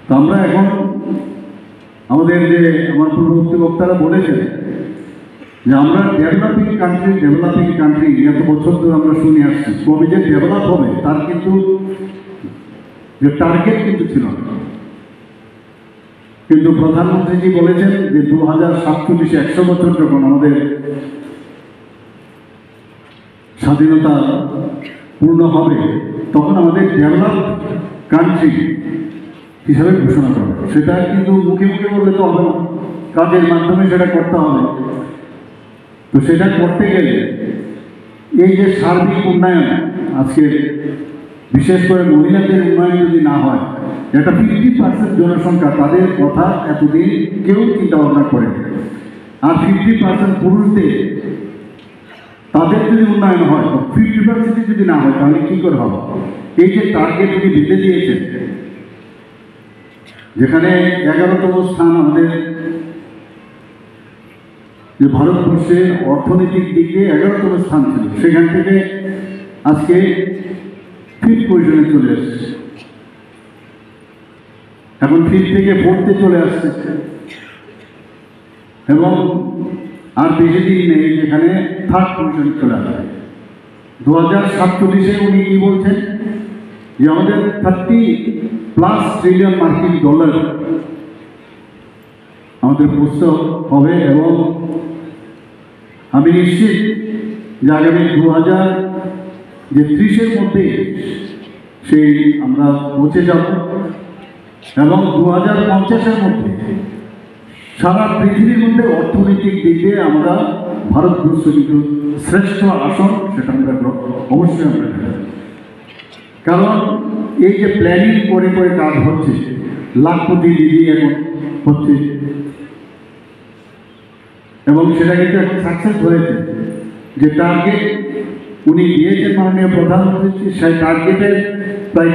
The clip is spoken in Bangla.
তো আমরা এখন আমাদের যে আমার পূর্ববর্তী বক্তারা বলেছেন যে আমরা ডেভেলপিং কান্ট্রি এত বছর ধরে আমরা শুনে আসছি, কবে যে ডেভেলপ হবে তার কিন্তু যে টার্গেট কিন্তু ছিল না। কিন্তু প্রধানমন্ত্রীজি বলেছেন যে 2047 100 বছর যখন আমাদের স্বাধীনতা পূর্ণ হবে তখন আমাদের ডেভেলপ কান্ট্রি হিসাবে ঘোষণা করবে। সেটা কিন্তু মুখে মুখে বললে তো হবে না, কাজের মাধ্যমে সেটা করতে হবে। তো সেটা করতে গেলে এই যে সার্বিক উন্নয়ন, আজকে বিশেষ করে মহিলাদের উন্নয়ন যদি না হয়, একটা 50% জনসংখ্যা, তাদের কথা এতদিন কেউ চিন্তা ভাবনা করে, আর 50% পুরুষদের তাদের যদি উন্নয়ন হয়, 50% যদি না হয় তাহলে কি করে হবে? এই যে টার্গেট যদি বেঁধে দিয়েছে, যেখানে 11তম স্থান আমাদের যে ভারতবর্ষের অর্থনৈতিক দিক দিয়ে 11তম স্থান ছিল, সেখান থেকে আজকে 5th পজিশনে চলে আসছে, এখন 5th থেকে 4th চলে আসছে, এবং আর বেশি দিন নেই যেখানে 3rd পজিশনে চলে আসবে। 2047 উনি কি বলছেন যে আমাদের 30+ ট্রিলিয়ন মার্কিন ডলার আমাদের বুঝতে হবে, এবং আমি নিশ্চিত যে আগামী 2030 মধ্যে সেই আমরা পৌঁছে যাব, এবং 2050 মধ্যে সারা পৃথিবীর মধ্যে অর্থনৈতিক দিকে আমরা ভারতবর্ষ কিন্তু শ্রেষ্ঠ আসন, সেটা আমরা অবশ্যই আমরা, কারণ এই যে প্ল্যানিং করে করে কাজ হচ্ছে, লাখপতি দিদি এখন হচ্ছে, এবং সেটা কিন্তু একটা সাকসেস হয়েছে। যে টার্গেট উনি দিয়েছেন মাননীয় প্রধানমন্ত্রী, সেই টার্গেটের প্রায়